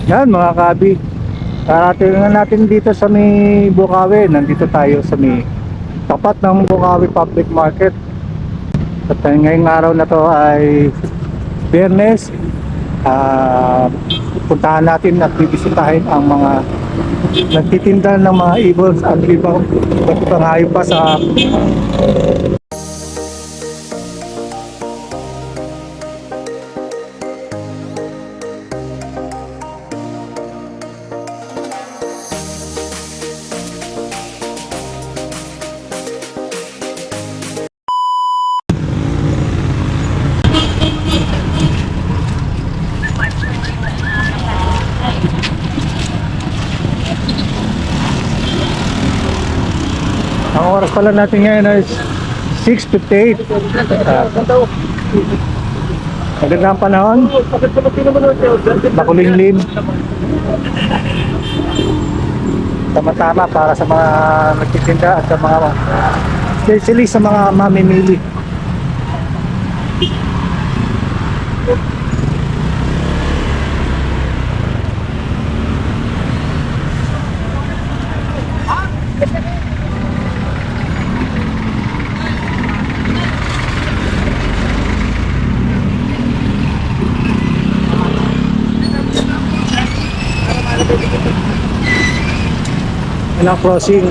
Yan mga kabi, tingnan natin dito sa may Bukawi. Nandito tayo sa may tapat ng Bukawi Public Market. At ngayong araw na to ay Biyernes. Puntahan natin at bibisitahin ang mga nagtitinda ng mga ibon at ibang hayop pa sa ang oras pala natin ngayon ay 6:58. Magandang panahon, makulimlim, tama-tama para sa mga nagtitinda at sa mga especially sa mga mamimili. Ilang crossing.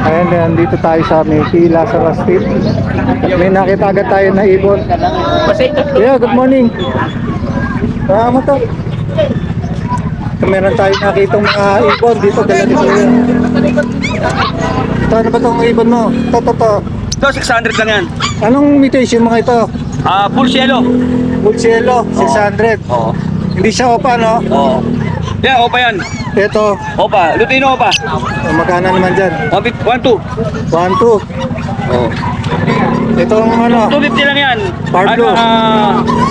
Ayan, dito tayo sa may Lazarus Street. May nakita agad tayo na ibon. Yeah, good morning. Salamat to. Meron tayo nakitang mga ibon dito. Dala dito. Ito, ano ba itong ibon mo? Ito. Ito, 600 lang yan. Anong mutation mga ito? Full cielo. Full cielo, 600. Oo. Hindi siya opa, no? Oo. Yeah, opa yan. Ito, Opa, Lutino opa. magkano naman dyan? 1-2. 1, 2. Oo. Itong ano? 250 lang yan. Pardo.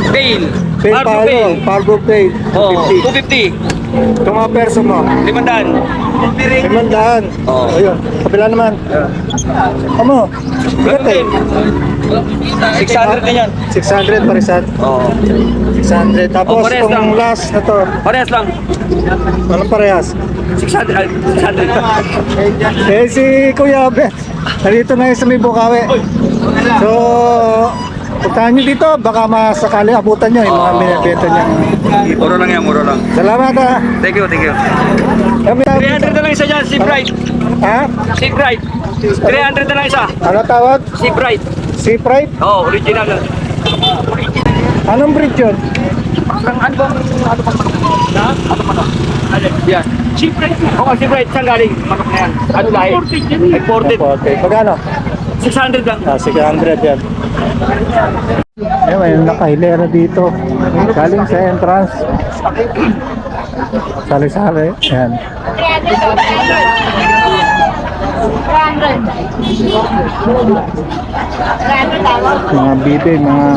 Pail. Pail palo, Pardo Pail. Oo, 250. 250. Itong mga perso mo? 500. 500. Oo. Ayun, kabila naman. Ano? Bigat eh. 600 din yan. 600 parisan. Oo. 600. Tapos parehas lang. itong last na to. Parehas lang. Anong parehas? 600. 600. Eh si Kuya Ben, nandito na yun sa may Bukawi. So, puntahan nyo dito, baka masakali abutan nyo yung mga binibenta niya. Mura lang yan, mura lang. Salamat ha. Thank you, thank you. Kami 300 na lang isa dyan, Sea Bright. ha? Sea Bright. 300 na lang isa. Ano tawag? Sea Bright. Sea Pride? Oo, original. Anong breed yun? Ano ba? Yan. Sea Bright. Oo, Sea Bright. Saan galing? Manok na yan. Ano lahi? Imported. Okay, pagano? 600 lang. 600 yan. Eh, may nakahilera dito. Galing sa entrance. Sali-sali. Yan. 300. Mga bibe, mga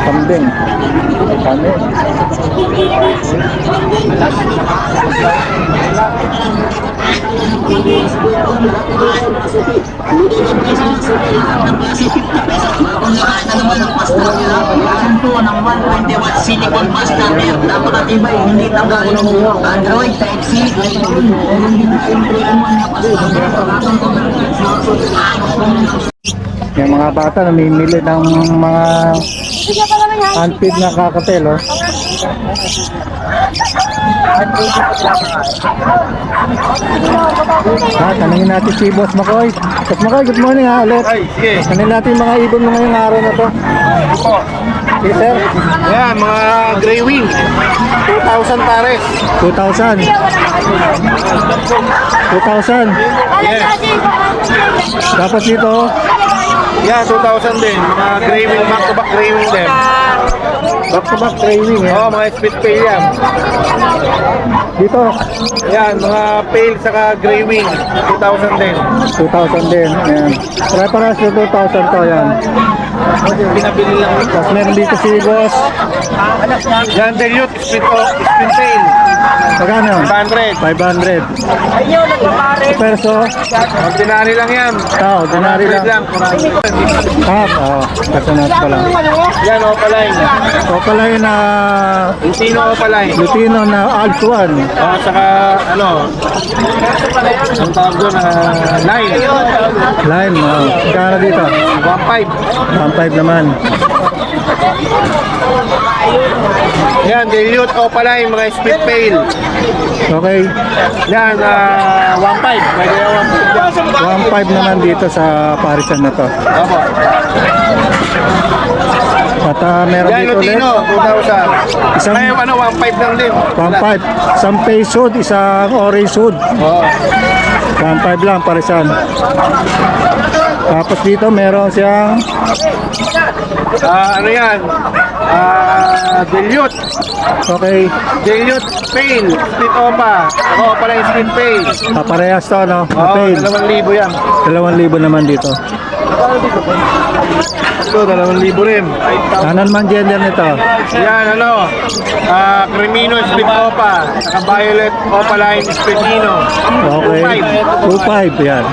kambing. Kami. Ng 120 watt silicone master air, napakatibay, hindi tanggalin. Android Type C. Yung mga bata namimili ng mga handpid na kakatel, oh. Tanungin natin si Boss Makoy. Boss Makoy, good morning ha, ulit. Tanungin natin yung mga ibon mo ngayong araw na to. Yes, sir. Yan, mga gray wing. 2,000 pares. 2,000. 2,000. Yes. Tapos dito, Yan, 2,000 din. Mga gray wing, back to back gray wing din. Back to back training eh. Oo, mga split pail yan. Dito, Yan, mga pail saka gray wing. 2,000 din. 2,000 din. Ayan. Reference to 2,000 to yan. Pinabili lang. Tapos meron dito si boss. Yan, dilute, split pail. Magkano? 500. 500. Perso. Ordinary lang yan. Ordinary 100 lang. lang. Kasonat pa lang. Yan, opaline. So pala yun na Lutino opaline. Lutino na Altuan. Saka, ano, ang tawag doon, line. Lime. Magkano dito? 1.5. 1.5 naman. Yan, dilute opaline, mga split pail. Okay. Yan, 1.5. May kaya 1.5. 1.5 naman dito sa parisan na to. Opo. At meron Yan, dito ulit. Lutino, 2,000. Isang- Ngayon, ano, 1.5 lang din. 1.5. Isang peso, isang orange hood. Oo. 1.5 lang parisan. Tapos dito meron siyang Ano yan? Dilute. okay. Dilute pail. Split opa. Ako pala yung split pail. Parehas to no? Oo, Pail. 2,000 yan. 2,000 naman dito. Ito, 2,000 rin. Ano naman gender nito? Yan, ano? Cremino split opa. Saka violet opa line spritino. Okay. 2.5 yan.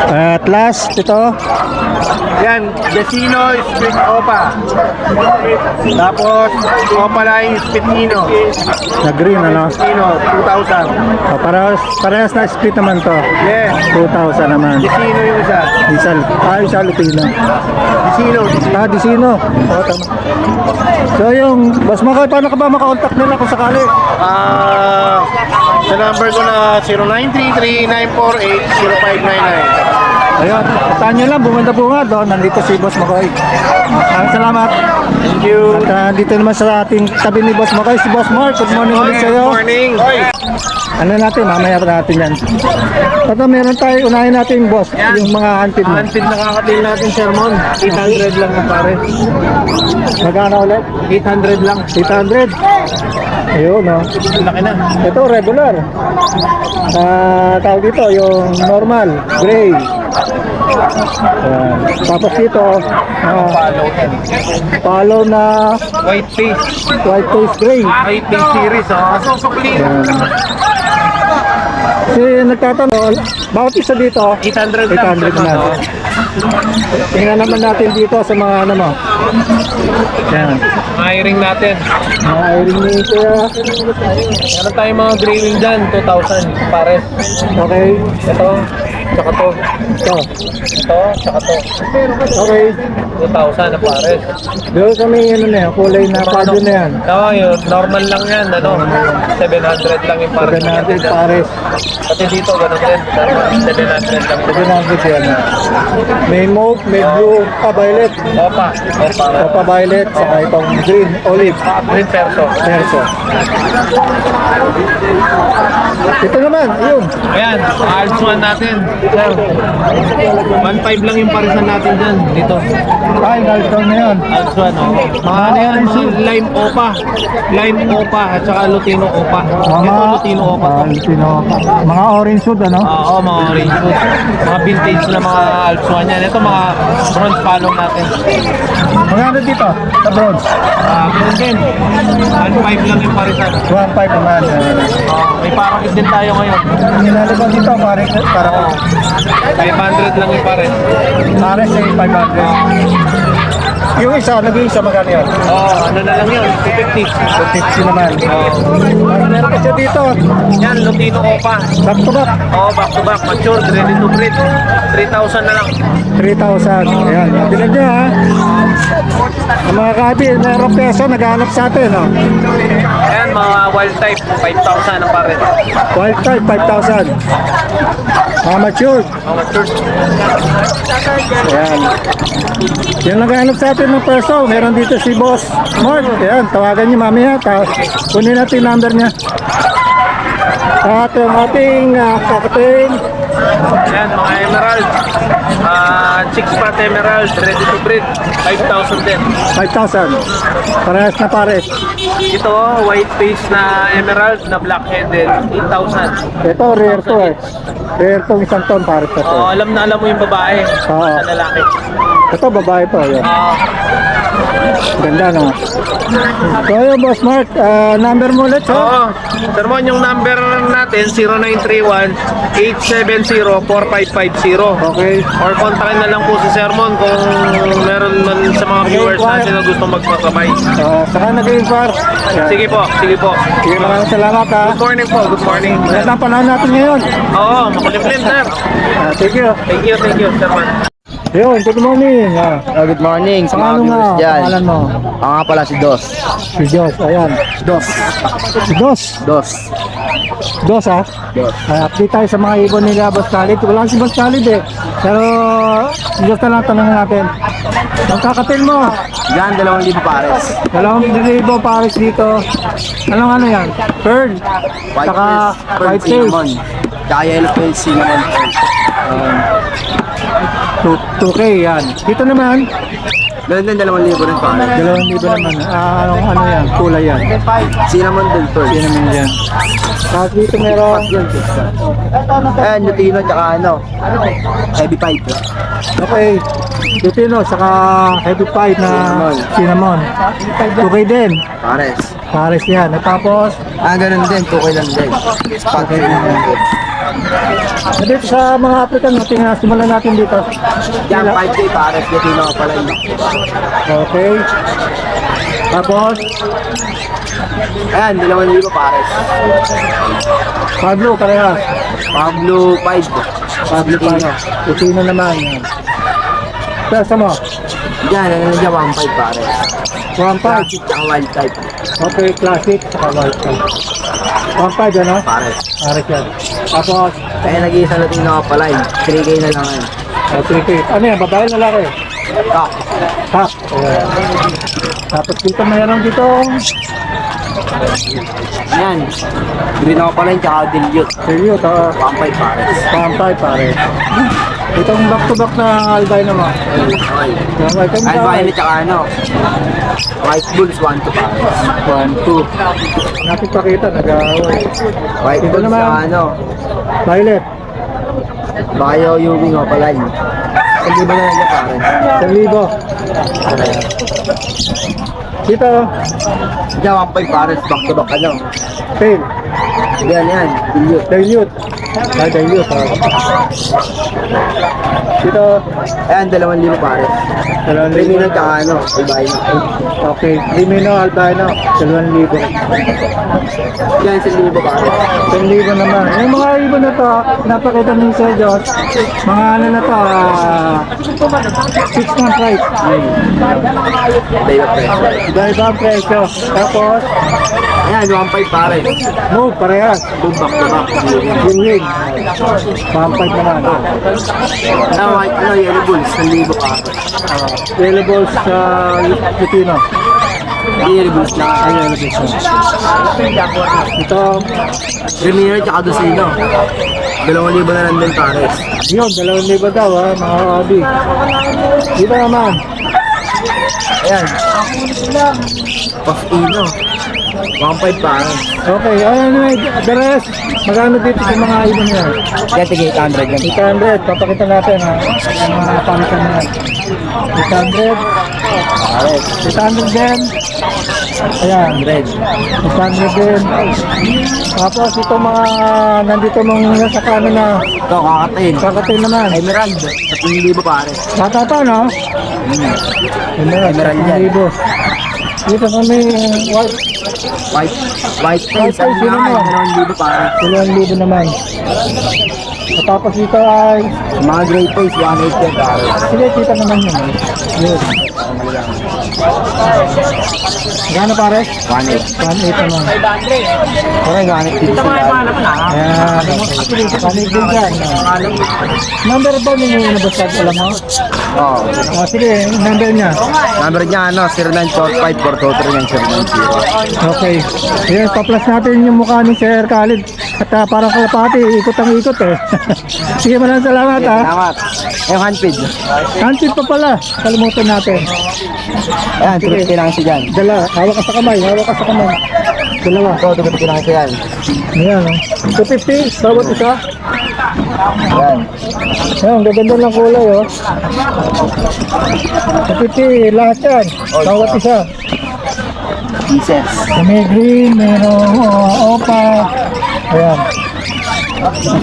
At last ito. Yan, Decino split opa. Tapos, opa line spritino. Na green ano? Decino, 2,000. Parehas na split naman to. Yes, 2,000 naman. Decino yung isa. Isa Lutino. Decino. Disino. Oo, tama. So yung Boss Makoy, paano ka ba makakontak nila kung sakali? Sa number ko na 0933-948-0599. Ayun, saan nyo lang, bumanda-bungad doon. Nandito si Boss Makoy. Salamat. Thank you. At dito naman sa ating tabi ni Boss Makoy, si Boss Mark. Good morning ulit Good sa'yo. morning. Ano natin, mamaya pa natin yan. Ito meron tayo, unahin natin boss, yung mga antid mo. Until nakakatil natin sermon, 800 lang ang pare. Magkano ulit? 800 lang. 800. Ayun, no. Laki na. Ito, regular. Tawag dito, yung normal, gray. Ayan. Tapos dito, follow na White face. white face gray. White face series. Susukli. Ayan. Kasi nagtatanong, bawat isa dito, 800 800 na. Tingnan naman natin dito sa mga ano mo. Ayan. Hiring natin. Mga iring ni Kuya. Meron tayong mga gray wing dyan, 2,000 pares. Okay. Ito, tsaka to. Ito. Ito, tsaka to. Okay. 2,000 na pares. Doon kami ano na yan, kulay na pado na yan. Oo, yun. Normal lang yan. Ano, 700 lang yung pares. 700 pares. Pati dito, ganun din. 700 lang. 700 yan. May mauve, may blue, violet. Opa. Opa. Opa violet, saka itong green, olive, Green perso. perso. Ito naman, yun. Ayan, Alps 1 natin. 1.5 lang yung parisan natin dyan. Dito. Ay, galton na yun. Alps 1, oh. Mga ano yan, mga lime opa. Lime opa at saka Lutino opa. Ito Lutino opa to. Lutino. Mga orange wood, ano? Oo, mga orange food. Mga vintage na mga Alps 1 yan. Ito mga bronze palong natin. Magkano dito? Sa bronze? Ganun din. 1.5 lang yung parisan. 1.5 naman. May parakit din tayo ngayon. Ninalo ko dito, para ko. 500 lang yung pares. Pares ay 500. Yung isa, nag-iisa magkano yun? Ano na lang yun, 250. 250 naman. Meron pa siya dito. Yan, Lutino opa. Back to back. Back to back, mature, ready to breed. 3,000 na lang. 3,000. Ayan. Bilan niya ha. Ang mga kabi, meron peso, naghanap sa atin. No? Ayan, mga wild type, 5,000 ang pares. Wild type, 5,000. Mga matured. Mature. Ayan. Yung naghanap sa atin ng peso, meron dito si Boss Mark. Ayan, tawagan niyo mamaya. Kunin natin yung number niya. At yung ating kakating. Ayan, mga emerald. Six Pat Emerald, ready to breed, 5,000 din. 5,000. Parehas na pares. Ito, white face na Emerald na black-headed, 8,000. Ito, rare to eh. Rare to isang ton pares na to. Oh, alam na alam mo yung babae Oo. sa lalaki. Ito, babae to. Yun. Ah, Ganda no. So yun, Boss Mark, number mo ulit, so? Oo. Sir Mon, yung number natin, 0931-870-4550. Okay. Or kontakin na lang po si Sir Mon kung meron man sa mga viewers natin na gusto magpasabay. Saka nag-inquire. Yan. Sige po, sige po. Sige, maraming salamat ha. Good morning po, good morning. Yan ang panahon natin ngayon. Oo, makulimlim, sir. Thank you. Thank you, Sir Mon. Yun, good morning. Good morning sa mga Pangalan viewers nga, dyan. pangalan mo. Ako nga pala si Dos. Si Jos, ayan. Dos. Si Dos. Dos. Dos ha. Dos. Update tayo sa mga ibon nila, Boss Khalid. Wala si Boss Khalid eh. Pero, si Jos na lang tanongin natin. Ang kakatil mo, Yan, 2,000 pares. 2,000 pares dito. Anong ano yan? Pearl. White Saka face, pearl white cinnamon. face. Tsaka yellow face, cinnamon pearl. 2K yan. Dito naman, Ganun din, 2,000 rin pares. 2,000 naman. Ano yan? Kulay yan. Cinnamon din pearl. Yan naman yan. Tapos dito meron, Ayan, Lutino tsaka heavy pipe. okay, Lutino, saka heavy pipe na cinnamon. 2K din. Pares. Pares yan. At tapos, Ganun din, 2K lang din. Spot Okay. Dito sa mga African, tingnan, simulan natin dito. Yan, 5K pares. Lutino ka pala yun. Okay. Tapos, Ayan, 2,000 pares. Pablo, parehas. Pablo 5. Pablo Lutino. Lutino naman. Yan. Pesa mo, Yan, ano na dyan, 1,500 pares. 1.5. Classic tsaka wild type. Okay, classic, saka white type. 1.5 ano? Pares. Pares yan. Tapos, Kaya nag-iisa Lutino ka pala yun. 3K na lang yun. 3K. Ano yan, babae na lalaki? Kak. Ha? Ayan. Tapos dito mayroon dito, Yan. Green ako pala yun, tsaka dilute. serious, 1,500 pares. 1.5 pare. Itong back to back na albino mo. Okay. Okay, ito Ay, bahay tsaka White Bulls 1 to pares. 1, 2. Natin pakita, nag-away. White Ito Bulls naman. tsaka Violet, Bayo Yubi nga pala yun. Hindi ba na lang yung pares? 1,000. Dito, Diyan, 1,500 pares. Back to back fail. Yan. Dilute. Dilute. Ay, dilute. Dito, Ayan, 2,000 pares. 3 tsaka albino. Okay, Limino, albino, 2,000. Yan, 1,000 pares. 10,000 naman. Yung mga ibon na to, napakita ni Sir Josh, mga ano na to, 6 months right. Day of pressure. Dahil ba ang presyo? Tapos, Ayan, 1,500 pares. move, parehas. Boom, back to back. Win-win. Pampag naman. White, Yellow Bulls, 1,000 pares. Available sa Lutino. Yellow Bulls na. Ay, available sa. Ito, Premier tsaka Dosino. 2,000 na lang din pares. yun, 2,000 daw ha, mga kabi. Dito naman, Ayan. Paf-ino. 1,500 pares. okay, the rest, magkano dito sa mga ibon niya? Yan, tig 800 yan. 800, papakita natin ha, ang mga pamitan niya. 800, 800 din. Ayan, 800 din. Tapos ito mga, nandito mong nasa kano na, Ito, kakatin. kakatin naman. Emerald. 3,000 pares. Bata pa, no? Emerald yan. 1,000. Dito kami, white, White face. White face, yun naman. 2,000 pares. 2,000 naman. At tapos dito ay, Mga gray face, 1,800 pares. sige, kita naman yun. Yun. Gano pare? 1,800. 1,800 naman. Parang ganit dito sa Ayan. Panig din dyan. Number ba ninyo yung nabasag? Alam mo? Oo. Sige, number niya. Number niya, 0945-423-970. Okay. Ayan, pa-plus natin yung mukha ni Sir Khalid. At parang kalapati, ikot ang ikot eh. Sige, maraming salamat ha. Salamat. Yung handpid. Handpid pa pala. Kalimutan natin. Ayan, tuloy kailangan siya dyan. Dala, hawak ka sa kamay, hawak ka sa kamay. Dalawa. Ikaw, tuloy kailangan siya yan. Ayan, oh. 250, bawat isa. Ayan. Ayan, gaganda ng kulay, oh. 250, lahat yan. Bawat isa. Pieces. May green, mayroong opa. Ayan.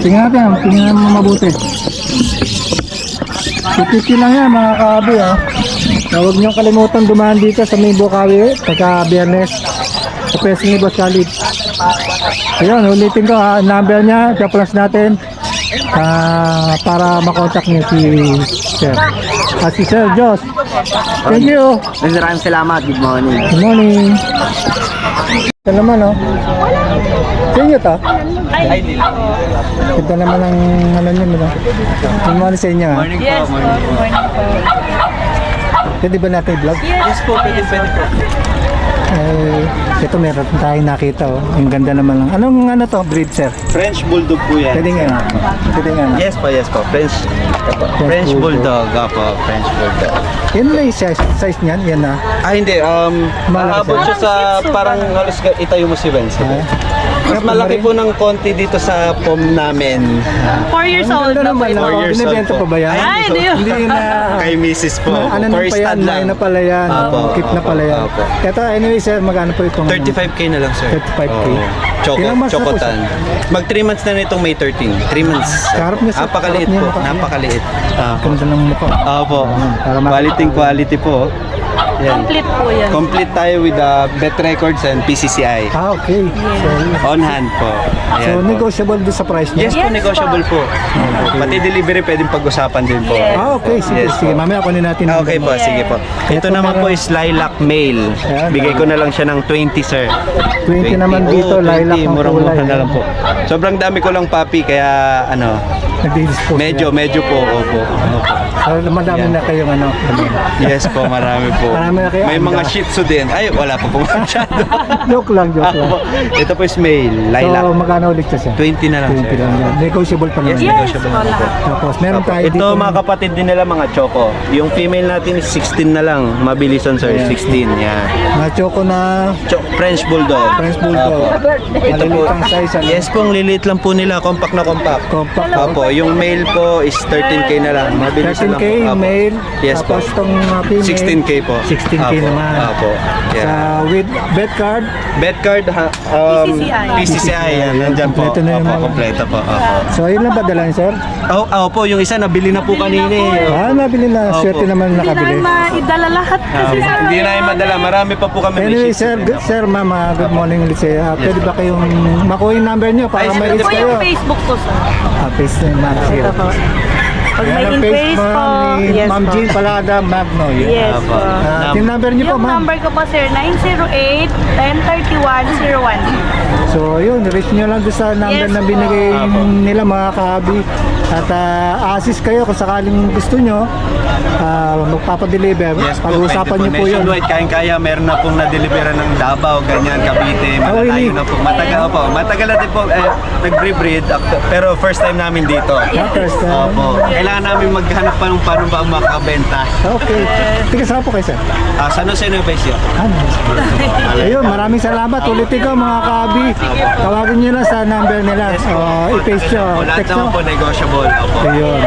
Tingnan mo mabuti. 250 lang yan mga kaabi, oh. Huwag niyong kalimutan dumaan dito sa may Bukawi pagka Biyernes sa pwesto ni Boss Khalid. Ayun, ulitin ko ha, number niya, plus natin para makontak niyo si Sir. Si Sir Jos. Thank you. Maraming salamat. Good morning. Good morning. Ito naman, oh. Sa inyo to? Ito naman ang ano nyo, no? Good morning sa inyo, ha? Yes po, morning po. Pwede ba natin i-vlog? Yes po, pwede po. Ito meron tayong nakita, oh. Ang ganda naman lang. Anong ano to? Breed, sir? French Bulldog po yan. Pwede nga. Pwede nga. Yes po. French Bulldog. Apo, French Bulldog. Yan na yung size niyan? Yan na. Hindi, Malaki maabot siya sa parang halos itayo mo si Wednesday. Mas malaki po ng konti dito sa pom namin. 4 years old Ganda na po naman ito. lang. 4 years old Binibenta po. pa ba yan? Ay, hindi yun. Hindi yun na... Kay Mrs. po. Ano na First pa yan? stand lang. Line na pala yan. Apo, Keep na pala yan. apo. Ito, anyway, sir, magkano po itong... 35k na lang, sir. 35K. Oo. Ilang months na po Chocotan. Mag 3 months na nitong May 13. 3 months. Karap niya, sir. Napakaliit Karap niya, po. mukha niya. Napakaliit. Apo. Ganda ng mukha. Opo. Para makita. Quality po. Yan. Complete po yan. Complete tayo with vet records and PCCI. Ah, okay. So, On hand po. so Ayan po. negotiable doon sa price niya? Yes po, Yes negotiable po. Pati delivery pwedeng pag-usapan din po. Yes. Ah, okay. Sige, Yes, sige. po. Mamaya kunin natin. Ah, okay po, Yes. sige po. Ito naman po is lilac male. Ayan. Bigay ko na lang siya ng 20, sir. 20 naman dito, Oo, lilac ang murang-mura kulay. na lang po. Sobrang dami ko lang papi, kaya ano, Nagdi-dispose. medyo po, opo. So, madami na kayong ano. Yes po, marami po. Marami na kayo. May mga shih tzu din. Ay, wala pa po masyado. Joke lang, joke lang. Ito po is male, lilac. So, magkano ulit siya? 20 na lang, 20 sir. lang yan. Negotiable pa naman. Yes, Yes negotiable po, na po. lahat. Tapos, meron tayo Ito dito. mga kapatid din nila mga choco. Yung female natin is 16 na lang. Mabilisan, sir. 16, yan. Mga choco na French Bulldog. French Bulldog. Ito po. Maliliit ang size. Ano? Yes po, ang lilit lang po nila. Compact na compact. Compact. Opo, yung male po is 13k na lang. Mabilis lang 13K po. Opo. male. Yes po. Tapos itong female. 16k po. 16K Opo. naman. Opo. Yeah. Sa with bed card. Bet card, PCCI. PCCI, yan. Nandyan po. Kompleto na yung Opo, mga- kompleto po. Opo. So, ayun lang ba dalan, sir? Opo, yung isa nabili na po kanina eh. Nabili na. Opo. Swerte naman Hindi nakabili. namin maidala lahat kasi sa Hindi na yung madala. Marami pa po kami. may Anyway, shih tzu sir, din. sir, ma'am, good morning ulit sa'yo. Pwede ba kayong makuha yung number nyo para Ay, may pwede list po kayo? yung Facebook ko, sir. Face na ma'am. Sige. Ito po. Pag may Ayan ang in-face po, ma'am ni yes Ma'am po. Jean Palada Magno. Yes Apo. po. Yung number niyo po, Yung ma'am. number ko po, sir, 908-1031-01. So, yun, reach nyo lang doon sa number Yes na po. binigay nila mga kahabi. At assist kayo kung sakaling gusto nyo, magpapadeliver. Yes po, Pag-uusapan nyo pwede po yun. Nationwide, kayang-kaya, meron na pong na-deliveran ng Davao, ganyan, Cavite, really? malalayo na po. Matagal natin po, nag-breed, pero first time namin dito. First time. Opo. Kailangan namin maghanap pa ng paano ba ang makabenta. Okay. Tika, saan po kayo, sir? San Jose Nueva Ecija. Ayun, maraming salamat. Ulitin ko mga kahabi. Tawagin nyo na sa number nila. I-paste nyo. O, lahat Text nyo. naman po negotiable. Opo. Ayun.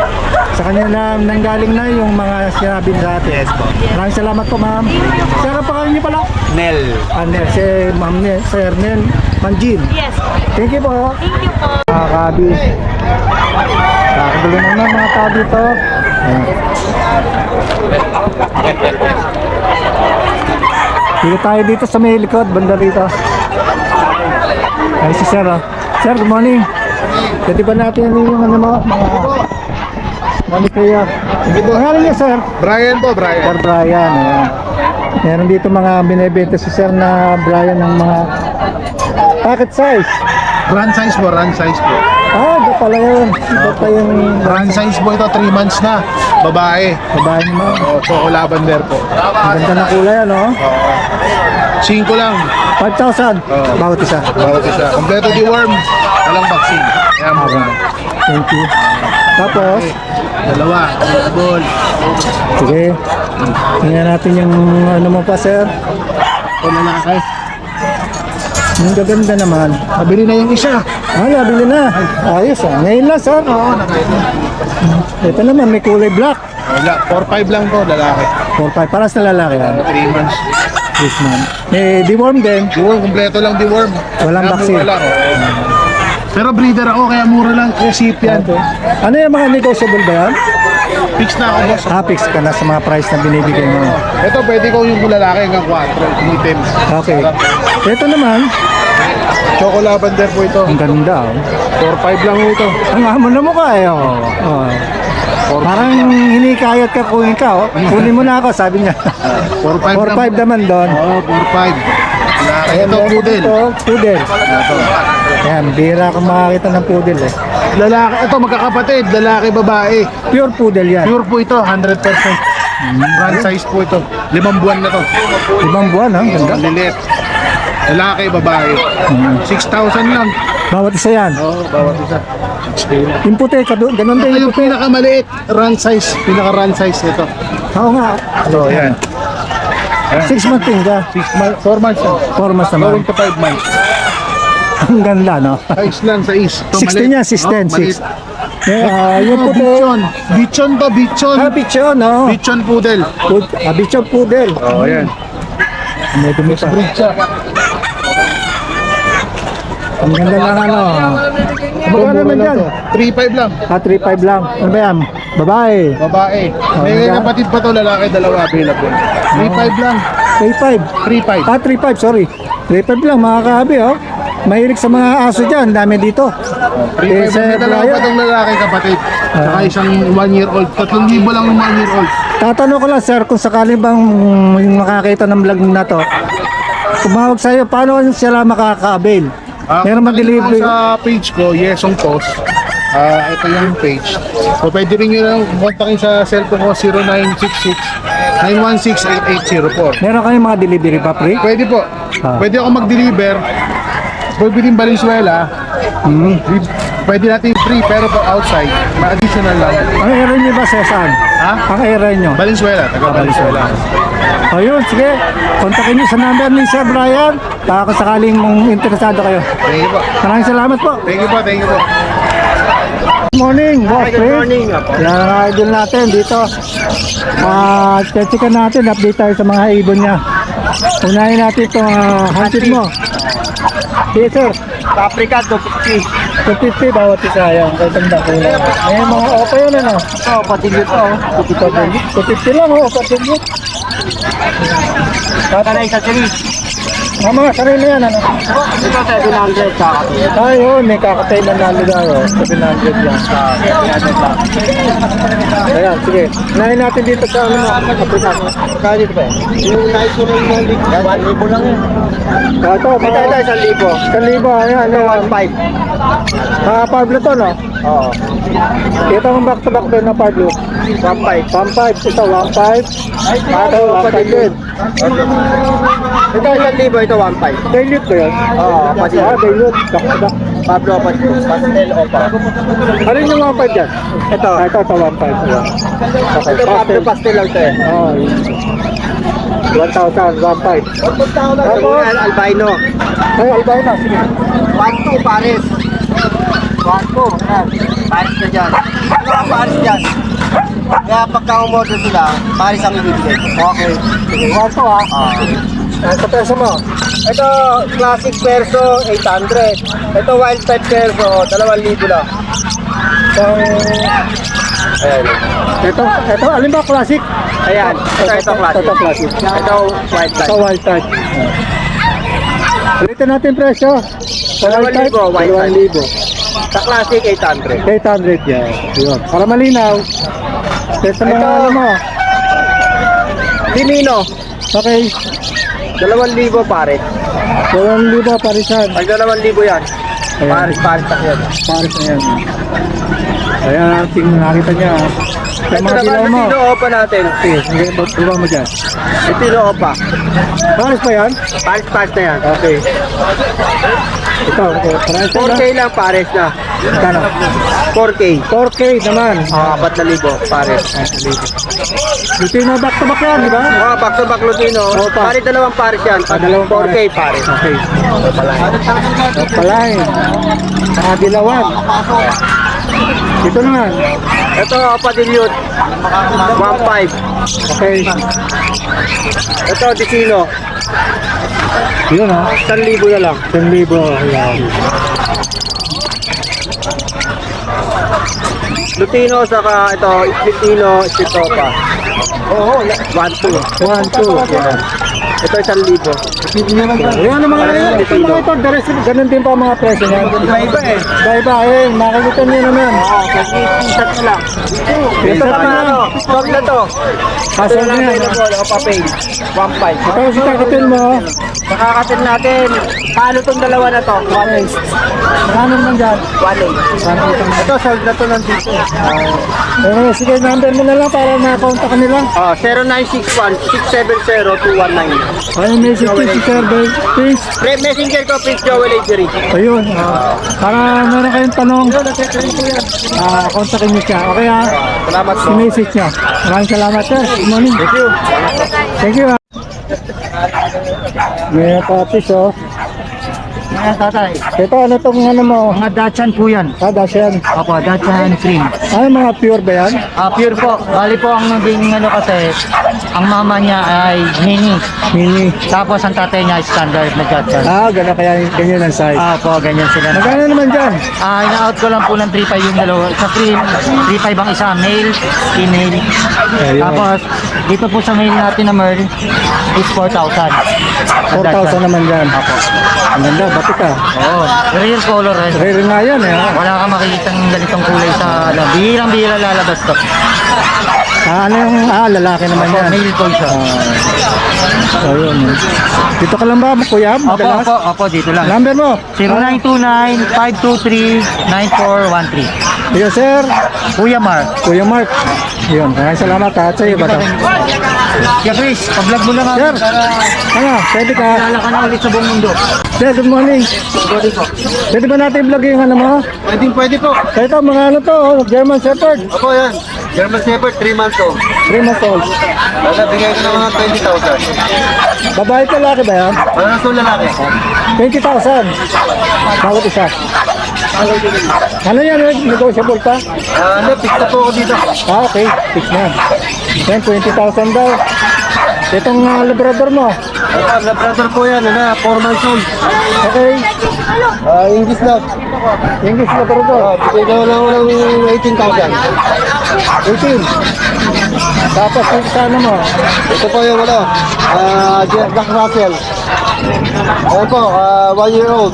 Sa kanya na nanggaling na yung mga sinabi sa atin. Yes po. Maraming salamat po, ma'am. Sir, ang pangalan niyo pala? Nel. Nel, si Ma'am Nel, Sir Nel Manjin. Yes. Thank you po. Thank you po. Mga kabi. Kakabili naman mga kabi to. Ayan. Dito tayo dito sa may likod, banda dito. Ay, si Sir. Sir, good morning. Pwede ba natin yung ano mga Mami kaya. Pangalan niya, sir? Brian po, Brian. Sir Brian. Ayan. Meron dito mga binibenta si Sir na Brian ng mga Bakit size? Run size po, run size po. Ah, iba pala yun. Iba pa yung Run size po ito, 3 months na. Babae. babae naman. Choco lavender po. Ang ganda na kulay, ano? 5 lang. 5,000. Bawat isa. Bawat isa. Kompleto deworm. Walang vaccine. Kaya mura. Thank you. Tapos, Dalawa. Ball. sige. Tingnan natin yung ano mo pa, sir. Ito lalaki. Ang gaganda naman. Nabili na yung isa. Ah, nabili na. Ayos ah. Ngayon lang, sir. Ito naman, may kulay black. Wala. 4-5 lang to, lalaki. 4-5. Para sa lalaki yan. 3 months. This man. Eh, deworm din. Deworm, kompleto lang deworm. Walang Kaya vaccine. mura lang, Pero breeder ako, kaya mura lang. Kaya sip yan. Ano yung mga negotiable ba yan? Fix na ako, boss. Fix ka na sa mga price na binibigay mo. Ito, pwede ko yung lalaki hanggang 4. Item. Okay. Ito naman, Choco lavender po ito. ang ganda. Oh. 4-5 lang ito. Ang hamon na mukha eh. Oh. Oh. Parang hinikayat ka kunin ka. Oh. Kunin mo na ako, sabi niya. 4-5 lang. 4-5 naman doon. Oo, 4-5. Lalaki ito, poodle. Ito, poodle. Ayan, bira akong makakita ng poodle eh. Lalaki, ito magkakapatid. Lalaki, babae. Pure poodle yan. Pure po ito, 100%. Run size po ito. 5 buwan na to. 5 buwan, ha? Ang ganda. Ang lilit. Lalaki, babae. 6,000 lang. Bawat isa yan. Oo, bawat isa. Yung puti, ganun din Ito yung yung pinakamaliit. Run size. Pinaka-run size ito. Oo nga. So, yan. 6 months din ka. 4 months na. 4 months naman. Going to 5 months. Ang ganda, no? Size lang, size. Ito, 16 niya, 16, 6. Yung puti. Bichon. Bichon to, bichon. Ah, bichon, no? Bichon poodle. Bichon poodle. Oo, yan. May dumi pa. Breed siya. Ang ganda lang, ano? Magkano naman dyan? 3,500 lang. Ah, 3,500 lang. Ano ba yan? Babae. Babae. May yan? kapatid pa to, lalaki, dalawa available. 3,500 lang. 3,500. 3,500. Ah, 3,500, sorry. 3,500 lang, mga kahabi, oh. Mahilig sa mga aso dyan. Dami dito. 3,500 may dalawa pa tong lalaki kapatid. Saka isang 1 year old. 3,000 lang yung 1 year old. Tatanong ko lang, sir, kung sakali bang makakita ng vlog na to, tumawag sa'yo, paano sila makaka-avail? Meron mag-delivery. Sa page ko, Yesong Post. Ito yung page. So pwede rin nyo lang kontakin sa cellphone ko 0966-916-8804. Meron kayong mga delivery pa, pre? Pwede po. Pwede ako mag-deliver. Pwede din Valenzuela. Pwede natin free pero pag outside, ma-additional lang. Ang area nyo ba sa saan? Ha? Ang area nyo? Valenzuela, taga Valenzuela. O yun, sige. Kontakin nyo sa number ni Sir Brian. Baka kung sakaling mong interesado kayo. Thank you po. Maraming salamat po. Thank you po, thank you po. Good morning, boss. Good morning. Yan ang idol natin dito. Check natin, update tayo sa mga ibon niya. Unahin natin itong hunted mo. Sige, sir. Paprika, 250. 250 bawat isa. Yan, ganda ko. May mga opa yun, ano? Ito, patigil to. 250 lang, oh, patigil. Tanay sa chili. Mga sarili yan, ano? Ito, 700 sa Ayun, may kakatay na naligaw, oh. 700 lang. Ayan, sige. Unahin natin dito sa ano, kapitan. Kaya dito ba? Yung nice ko rin yung 1,000 lang yun. Ito, Ito, 1,000. 1,000, ayan. 1,500. Pablo to, no? Oo. Ito ang back-to-back din na Pablo. 1,500. 1,500, ito 1,500. Ito 1,500. Ito, 1,000. Ito, 1,500. Dilute ko yun? Oo, pati. Dilute. Back-to-back. Pablo, pastel, opa. Ano yung 1,500 dyan? Ito. Ito 1,500. Ayan. Okay, Ito, Pablo, pastel lang ito eh. Oh, 1,000, 1,500. Ito, albino. Ay, albay na, sige. 1,200 pares. 1,200. Ayan. Pares na dyan. Ano ang pares dyan? Kaya pagka umorder sila, pares ang ibibigay. Okay. Sige, 1,200 ha. Sa peso mo? Ito, classic perso, 800. Ito, wild type perso, 2,000 lang. Ayan. Ito, alin ba classic? Ayan. Ito classic. Ito classic. Ito, wild type. Ito wild type. Ulitin natin presyo. Sa wild type, 2,000. 2,000. Sa classic, 800. 800 yan. Yun. Para malinaw. Ito mga Ito. ano mo. Limino, Okay. 2,000 pare. 2,000 parisan. Ay, 2,000 yan. Ayan. Paris na yan. Paris na yan. Ayan, tingnan nakita niya. Sa Ito mga naman, dilaw mo. Lutino Opa natin. Okay, sige, baba mo dyan. Lutino Opa. Paris pa yan? Paris na yan. Okay. Ito, okay. Paris na 4K lang, Paris na. Kano? 4K. 4K naman. 4,000, Paris. Dito yung back to back yan, di ba? Back to back Lutino. Opa. Bali, 2 Paris yan. Dalawang 4K, Paris. Okay. Palahin. Mga dilawan. Ito naman. Ito, Opa Dilute. 1,500. Okay. Ito, Dicino. Yun ha. 1,000 na lang. 10,000. Ayan. Lutino, saka ito, Lutino, Sitopa. Oo, 1,200. 1, 2. Yan. Ito, 1,000. Ayan ang mga ito mga ito. Ganun din pa ang mga presyo niya. Iba-iba eh. Iba-iba. Ayun, makikita niyo naman. Oo, kasi t-shirt na lang. Ito Ito pa na ano, swag na to. Kasal Ito na niya. lang tayo o papel. 1,500. Ito si kakatin mo. Nakakatin natin. Paano tong dalawa na to? 1,800. Ano naman dyan? 1,800. Ito, sold na to nandito. Sige, number mo na lang para na-contact ka nila. 0961-670-219. Ayun, message ko si Sir Bay. Please. Messenger ko, Prince Joel Agery. Ayun. Para meron kayong tanong, kontakin niyo siya. Okay ha? Salamat po. Si-message niya. Maraming salamat sir. Good morning. Thank you. Thank you ha. May patis oh. Tatay, Ito ano tong ano mo? mga Dachshund po yan. Dacian. Opo, Dachshund cream. Ano mga pure ba yan? Pure po. Bali po ang naging ano kasi, ang mama niya ay mini. Mini. Tapos ang tatay niya ay standard na Dachshund. Gano'n kaya ganyan ang size. Opo, ganyan sila. Magkano naman dyan? Ina-out ko lang po ng 3.5 yung dalawa. Sa cream, 3.5 ang isa, male, female. Ayun. Tapos, dito po sa male natin na Merl, is 4,000. 4,000 naman dyan. Opo. Ang ganda, batik ka. Oo, real color eh. Rare nga yan eh. Wala kang makikita ng ganitong kulay sa ano. Bihirang-bihira lalabas to. Ano yung, lalaki naman Opo, yan. male po siya. Ayun. Dito ka lang ba, kuya? Opo, Madalas? opo, opo, dito lang. Number mo? 0929-523-9413. Iyo sir. Kuya Mark. Kuya Mark. Yun, maraming salamat ha. Sa iyo ba ito? Kaya Chris, pa-vlog mo lang Sir, ano, pwede ka? Kilala ka na ulit sa buong mundo. Sir, good morning. Pwede ba natin vlog yung ano mo? Pwede po. Ito, mga ano to, German Shepherd. Opo yan. German Shepherd, 3 months old. 3 months old. Bigay ko naman ng 20,000. Babae ka laki ba yan? Ano na lalaki? 20,000. Bawat isa. Ano yan, negotiable pa? Fix na po ako dito. Okay, fix na. Yan, 20,000 daw. Itong Labrador mo. Labrador po yan, 4 months old. Okay, English na. English Labrador. Bigay ko lang ng 18,000. 18. Tapos yung sa ano mo? Ito po yung Jack Russell. Ayan po, 1 year old.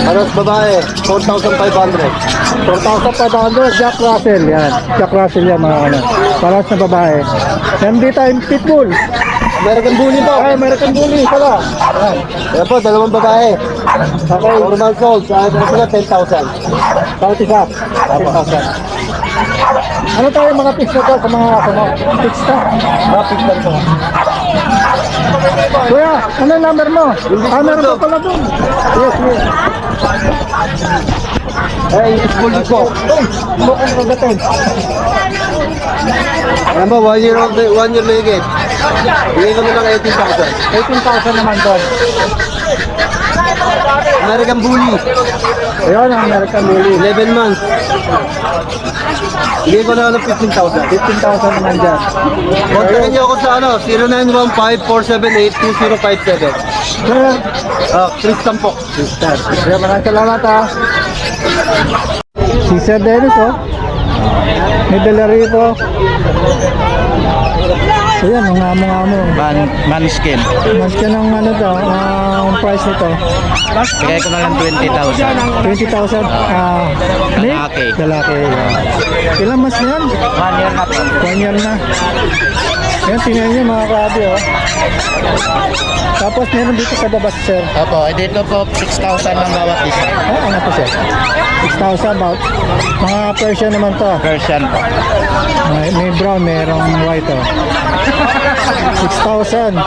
Aros babae, 4,500. 4,500, Jack Russell. Yan, Jack Russell yan mga ano. Paras na babae. Yan dito yung Pitbull. American Bully po. Ay, American Bully pala. Yan. Ayan po, 2 babae. Okay, 4 months old. Ano sila, 10,000. bawat isa. 10,000. Ano tayo mga picks na to sa mga picks ka? Fix lang po. Kuya, ano yung number mo? Meron pa pala doon. Yes, yes. English Bully po. Mukhang kagatin. Ayan po, 1 year old, 1 year legit. Bigay ko na lang 18,000. 18,000 naman doon. American Bully, Ayun, ang American Bully. 11 months. Bigay ko na lang 15,000. 15,000 naman dyan. Kontakin niyo ako sa 0915-478-2057. Sir, Tristan po. Sister. Kaya maraming salamat ha. Si Sir Dennis oh. May dala rito. Ayan, ang amo-amo. Manskin. Mas ka ng ano to, ang price nito. Bigay ko na lang 20,000. 20,000. Lalaki. Lalaki. Yeah. Ilang mas na yan? 1 year na po. 1 year na. Yan, tingnan nyo mga kabi, oh. Tapos meron dito sa baba, sir. Opo, dito po 6,000 ang bawat isa. Ano po, sir? 6,000 about. Mga Persian naman to. Persian po. May brown, merong white, oh. 6,000.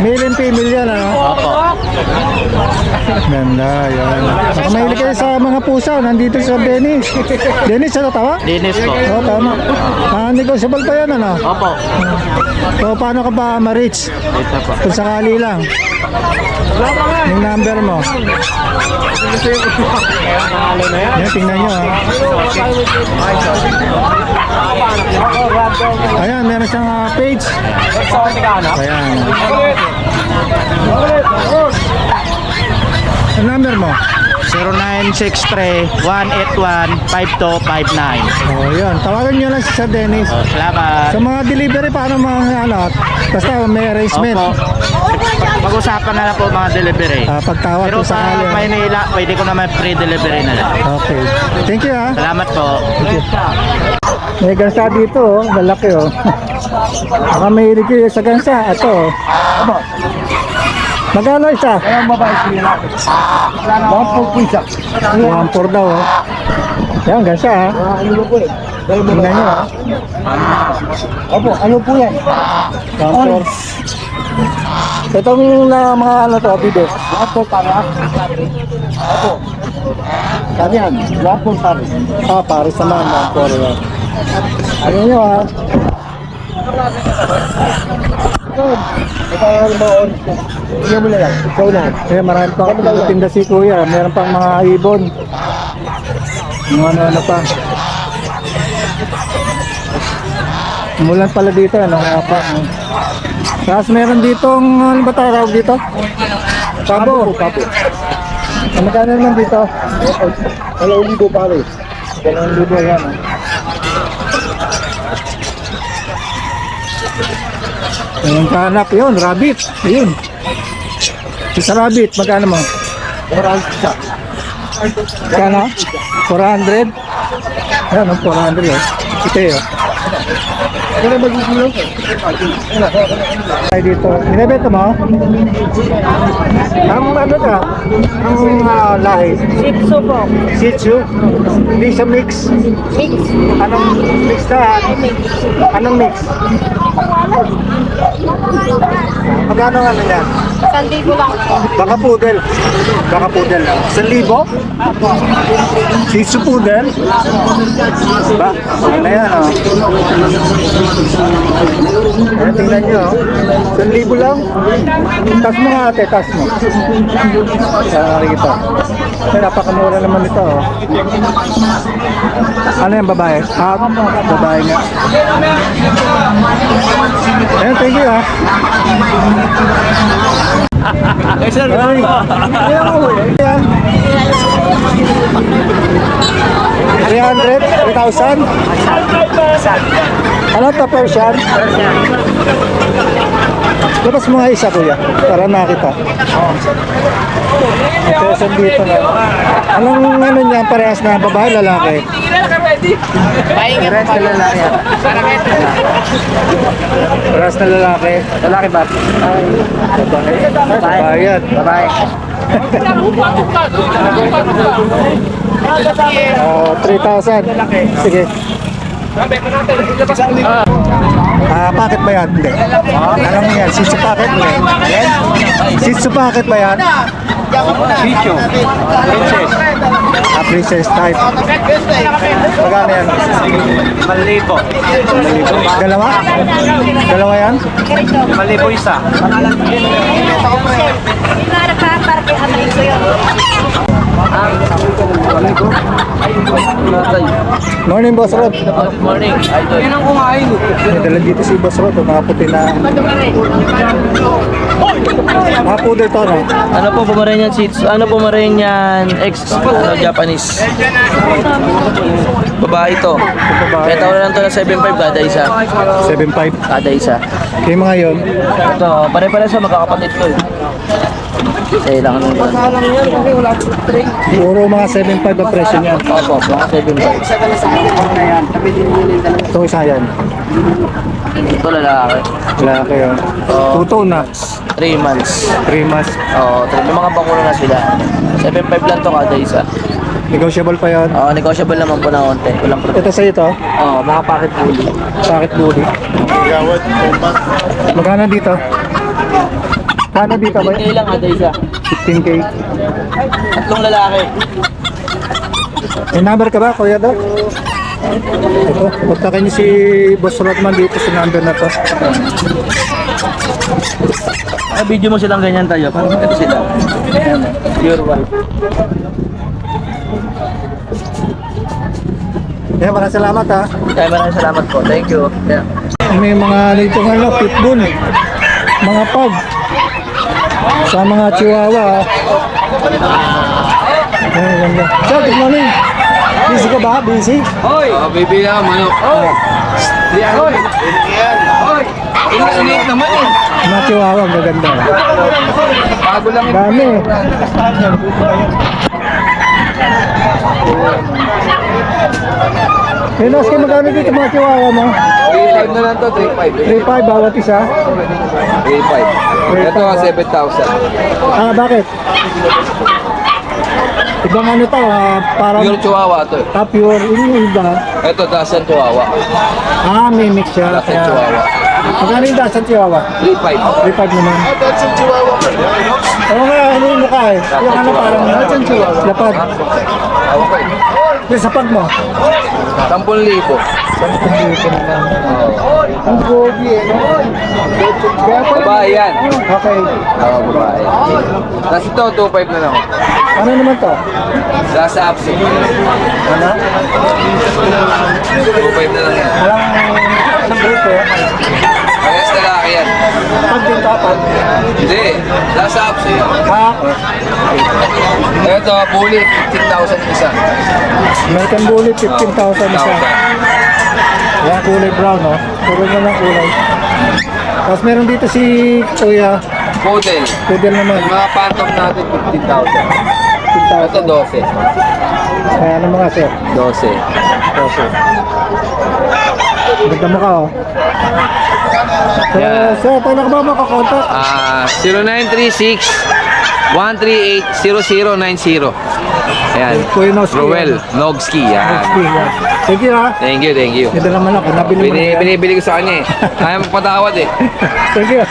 Male and female yan, ano? Opo. Ganda, yan. Saka mahilig kayo sa mga pusa, nandito sa Dennis. Dennis, ano tawa? Dennis po. Oo, tama. Negotiable pa yan, ano? Opo. So, paano ka ba ma-reach? Ito po. Kung sakali lang. Yung number mo. Yan, tingnan nyo, ha. Ayan, meron siyang page. Ayan. Ang number mo? 0963-181-5259. Oh, yun. Tawagan nyo lang si Sir Dennis. Salamat. Sa mga delivery, paano mga ano? Basta may arrangement. Opo. Pag-usapan na lang po mga delivery. Pagtawag Pero kung sa sakali. Maynila, pwede ko naman free delivery na lang. Okay. Thank you, ha. Salamat po. May gansa dito, oh. Malaki, oh. Baka may hilig kayo sa gansa. Ito, oh. Magkano isa? Ayan, babae sila. 1.4 isa. 1.4 daw, oh. Yan, gansa, ha. Ano po, eh? Tingnan nyo, ha. Opo, ano po yan? 1.4. Itong na mga ano to, bibe. 1.4 para. Opo. Sabi yan, 1.4 para. Paris naman, 1.4 yan. Ano nyo, ha? Ito ang mga orange ko. Hindi mo na lang. Ikaw na. Kaya marami pa ako tinda si Kuya. Meron pang mga ibon. Mga ano pa. Mulan pala dito. Ano nga pa. Tapos meron ditong, ano ba tawag dito? Pabo. Pabo. Magkano naman dito? 2,000 pare. 2,000 yan. Yung kanap yun, rabbit. Yun. Isa rabbit, magkano mo? 400. Magkano? 400? Yan, 400 eh. Ito yun. Ano magigulong? Ay dito. Binibenta mo? Ang ano ka? Ang lahi? Shih Tzu po. Shih Tzu? Hindi siya mix? Mix. Anong mix na? Anong mix? Magkano nga na yan? 1,000 lang po. Baka poodle. Baka poodle. 1,000? Shih Tzu poodle? Ba? Ano yan, oh? Ayan, tingnan nyo, oh. 1,000 lang? Tas mo nga ate, tas mo. Rito. Ayan, napakamura naman ito, oh. Ano yan, babae? Babae nga. Ayan, thank you, ha. Eh, sir, Ay, ayan ako, eh. Ayan. 300? 3,000? Ano to, Persian? Labas mo nga isa, kuya, para nakita. Persian dito na. Anong ano niya, parehas na babae, lalaki? Parehas na lalaki. Parehas na lalaki. Lalaki ba? Babae. Babae yan. Babae. Oh, 3,000. Sige. Packet ba yan? Hindi. Alam mo yan, sitsu packet mo yan. Sitsu packet ba yan? Bicho. Princess. Princess type. Magkano yan? 1,000. Dalawa? Dalawa yan? 1,000 isa. Morning, Boss Rod. Morning. Yun ang kumain. May dala dito si Boss Rod, mga puti na. Mga poodle to, no? Ano po Pomeranian Shih Tzu? Ano Pomeranian X Japanese? Babae to. Benta ko na lang to na 7.5 kada isa. 7.5. Kada isa. Kaya mga yun, Ito, pare-pare sa magkakapatid to. Eh, lang nung yan. Puro mga 7.5 ang presyo niyan. Opo, mga 7.5. Ito isa yan. Ito lalaki. Lalaki yun. Tuto na. 3 months. 3 months. Oo, may mga bakuna na sila. 7.5 lang to kada isa. Negotiable pa yan. Oo, negotiable naman po na konti. Walang problema. Ito sa'yo to. Oo, mga pocket bully. Bakit bully? Magkano dito? Kano dito ba? 10K lang kada isa. 15K. Tatlong lalaki. May number ka ba, Kuya Doc? Ito, kontakin niyo si Boss Rodman dito sa number na to. Video mo silang ganyan tayo. Parang ito sila. Pure white. Kaya maraming salamat ha. Kaya maraming salamat po. Thank you. Yeah. May mga dito nga pitbull, mga pug, sa mga chihuahua ha. Ayan, ganda. Sir, good morning. Busy ka ba? Busy? Baby na, manok. Init naman eh. Mga chihuahua, ang gaganda. Bago lang Dami. Pinos, kayo magkano dito mga chihuahua mo? 3.5 na lang to, 3.5. 3.5 bawat isa. 3.5. Ito 7,000. Ah, bakit? Ibang ano to, parang Pure Chihuahua to. pure, yung iba. Ito, Dasan Chihuahua. Ah, may mix siya. Dasan Kaya, Chihuahua. magkano yung dasan chihuahua? 3.5. 3.5 naman. Oo nga, ano yung mukha eh. Yung ano parang lapad. Okay. Yung sapag mo. 10,000. Ang gogi eh. Babae yan. Okay. Oo, babae. Tapos ito, 2.5 na lang. Ano naman to? Nasa Apsi. Ano? 2.5 na lang yan. Walang break eh. Parehas lalaki yan. Pag din dapat. Hindi. Nasa Apsi. Ha? Ito, bully. 15,000 isa. American Bully, 15,000 isa. Yan, kulay brown, no? Puro na lang kulay. Tapos meron dito si Kuya. Poodle. Poodle naman. Yung mga phantom natin, 15,000. Ito, 12. Kaya ano mga sir? 12. Kasi. Ganda mo ka, oh. So, Yeah. sir, paano ka ba makakontak? 0936 138 0090. Ayan. Kuya Nosky. Roel Nogski. Yan. Okay, yan. Thank you, ha. Thank you, thank you. Ganda naman ako. Nabili mo na yan. Binibili ko sa kanya eh. Kaya magpatawad eh. Thank you.